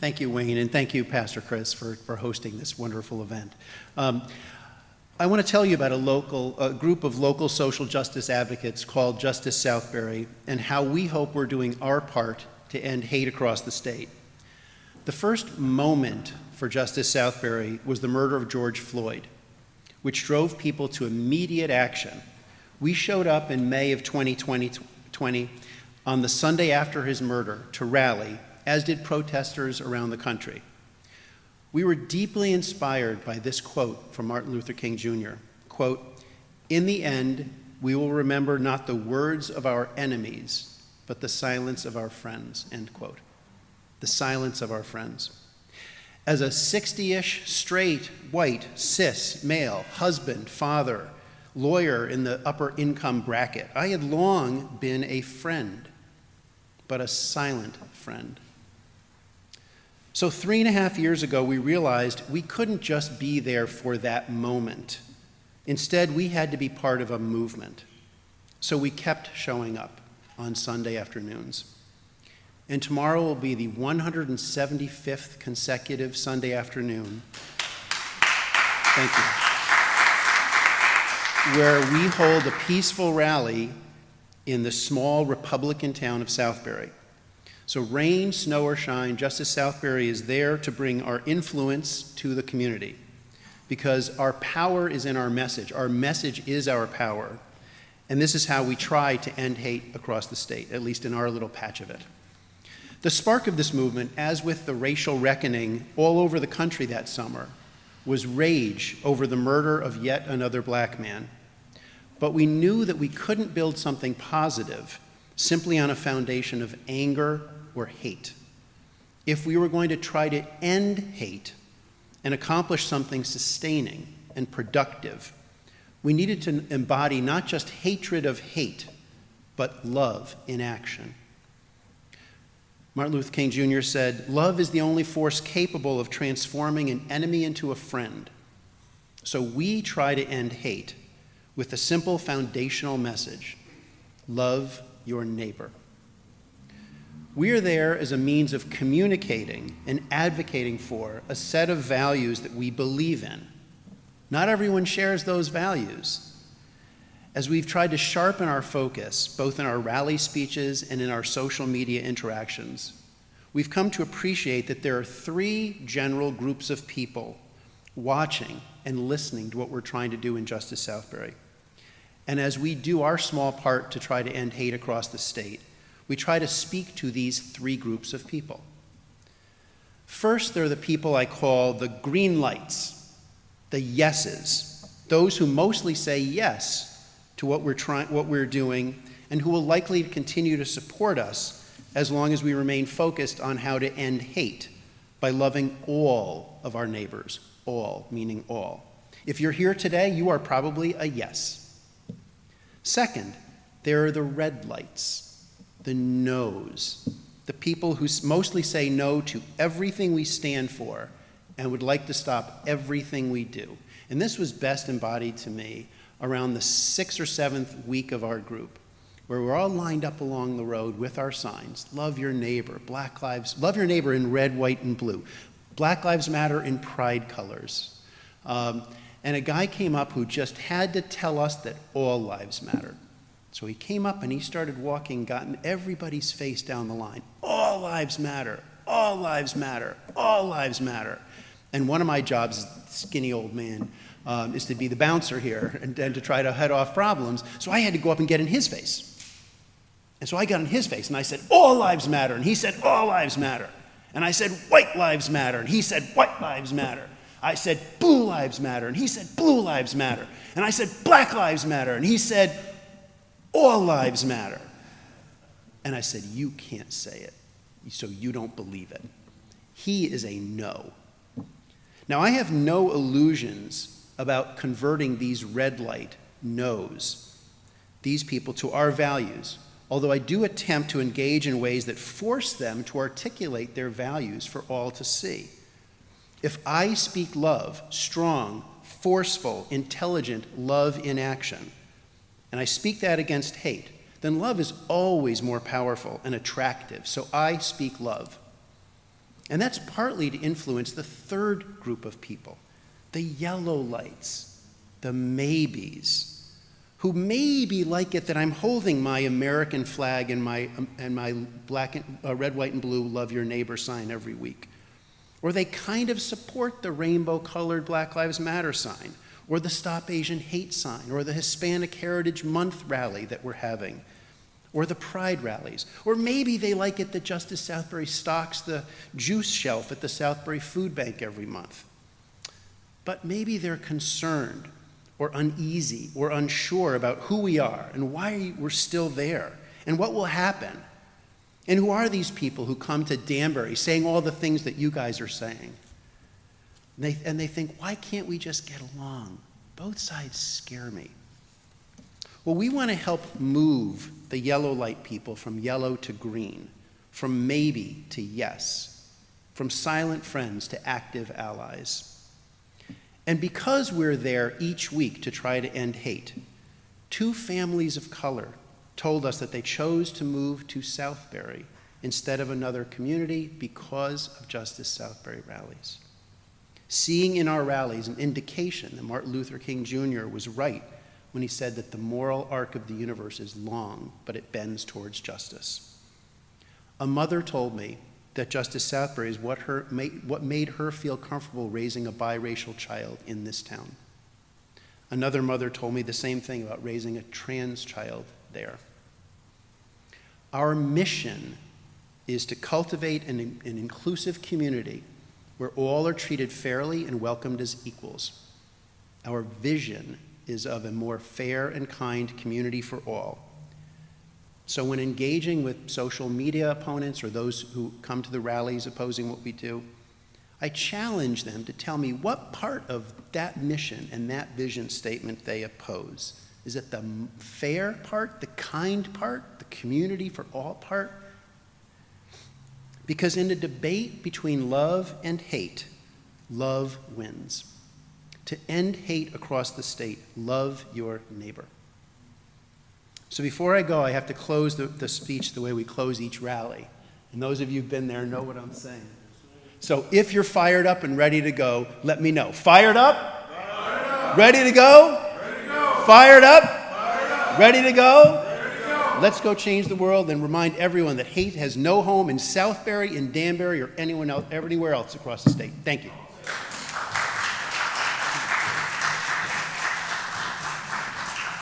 Thank you, Wayne, and thank you, Pastor Chris, for hosting this wonderful event. I want to tell you about a group of local social justice advocates called Justice Southbury and how we hope we're doing our part to end hate across the state. The first moment for Justice Southbury was the murder of George Floyd, which drove people to immediate action. We showed up in May of 2020 on the Sunday after his murder to rally, as did protesters around the country. We were deeply inspired by this quote from Martin Luther King Jr., quote, "In the end, we will remember not the words of our enemies, but the silence of our friends," end quote. The silence of our friends. As a 60-ish, straight, white, cis, male, husband, father, lawyer in the upper income bracket, I had long been a friend, but a silent friend. So 3.5 years ago, we realized we couldn't just be there for that moment. Instead, we had to be part of a movement. So we kept showing up on Sunday afternoons. And tomorrow will be the 175th consecutive Sunday afternoon. Thank you. Where we hold a peaceful rally in the small Republican town of Southbury. So rain, snow, or shine, Justice Southbury is there to bring our influence to the community because our power is in our message. Our message is our power. And this is how we try to end hate across the state, at least in our little patch of it. The spark of this movement, as with the racial reckoning all over the country that summer, was rage over the murder of yet another black man. But we knew that we couldn't build something positive simply on a foundation of anger or hate. If we were going to try to end hate and accomplish something sustaining and productive, we needed to embody not just hatred of hate, but love in action. Martin Luther King Jr. said, "Love is the only force capable of transforming an enemy into a friend." So we try to end hate with a simple foundational message: love your neighbor. We are there as a means of communicating and advocating for a set of values that we believe in. Not everyone shares those values. As we've tried to sharpen our focus, both in our rally speeches and in our social media interactions, we've come to appreciate that there are 3 general groups of people watching and listening to what we're trying to do in Justice Southbury. And as we do our small part to try to end hate across the state, we try to speak to these 3 groups of people. First, there are the people I call the green lights, the yeses, those who mostly say yes to what we're doing, and who will likely continue to support us as long as we remain focused on how to end hate by loving all of our neighbors, all meaning all. If you're here today, you are probably a yes. Second, there are the red lights, the no's, the people who mostly say no to everything we stand for and would like to stop everything we do. And this was best embodied to me around the 6th or 7th week of our group, where we're all lined up along the road with our signs: love your neighbor, Black Lives, love your neighbor in red, white, and blue, Black Lives Matter in pride colors. And a guy came up who just had to tell us that all lives matter. So he came up and he started walking, got in everybody's face down the line. All lives matter, all lives matter, all lives matter. And one of my jobs, skinny old man, is to be the bouncer here and to try to head off problems. So I had to go up and get in his face. And so I got in his face and I said, all lives matter. And he said, all lives matter. And I said, white lives matter. And he said, white lives matter. I said, blue lives matter. And he said, blue lives matter. And I said, black lives matter. And he said, all lives matter. And I said, you can't say it, so you don't believe it. He is a no. Now, I have no illusions about converting these red light no's, these people, to our values, although I do attempt to engage in ways that force them to articulate their values for all to see. If I speak love, strong, forceful, intelligent love in action, and I speak that against hate, then love is always more powerful and attractive, so I speak love. And that's partly to influence the third group of people, the yellow lights, the maybes, who maybe like it that I'm holding my American flag and my red, white, and blue love your neighbor sign every week. Or they kind of support the rainbow-colored Black Lives Matter sign, or the Stop Asian Hate sign, or the Hispanic Heritage Month rally that we're having, or the Pride rallies. Or maybe they like it that Justice Southbury stocks the juice shelf at the Southbury Food Bank every month. But maybe they're concerned or uneasy or unsure about who we are and why we're still there and what will happen. And who are these people who come to Danbury saying all the things that you guys are saying? And they think, why can't we just get along? Both sides scare me. Well, we want to help move the yellow light people from yellow to green, from maybe to yes, from silent friends to active allies. And because we're there each week to try to end hate, 2 families of color told us that they chose to move to Southbury instead of another community because of Justice Southbury rallies. Seeing in our rallies an indication that Martin Luther King Jr. was right when he said that the moral arc of the universe is long, but it bends towards justice. A mother told me that Justice Southbury is what made her feel comfortable raising a biracial child in this town. Another mother told me the same thing about raising a trans child there. Our mission is to cultivate an inclusive community where all are treated fairly and welcomed as equals. Our vision is of a more fair and kind community for all. So when engaging with social media opponents or those who come to the rallies opposing what we do, I challenge them to tell me what part of that mission and that vision statement they oppose. Is it the fair part, the kind part, the community for all part? Because in a debate between love and hate, love wins. To end hate across the state, love your neighbor. So before I go, I have to close the speech the way we close each rally. And those of you who've been there know what I'm saying. So if you're fired up and ready to go, let me know. Fired up? Fired up. Ready to go? Ready to go. Fired up? Fired up. Ready to go? Ready to go. Let's go change the world and remind everyone that hate has no home in Southbury, in Danbury, or anywhere else across the state. Thank you.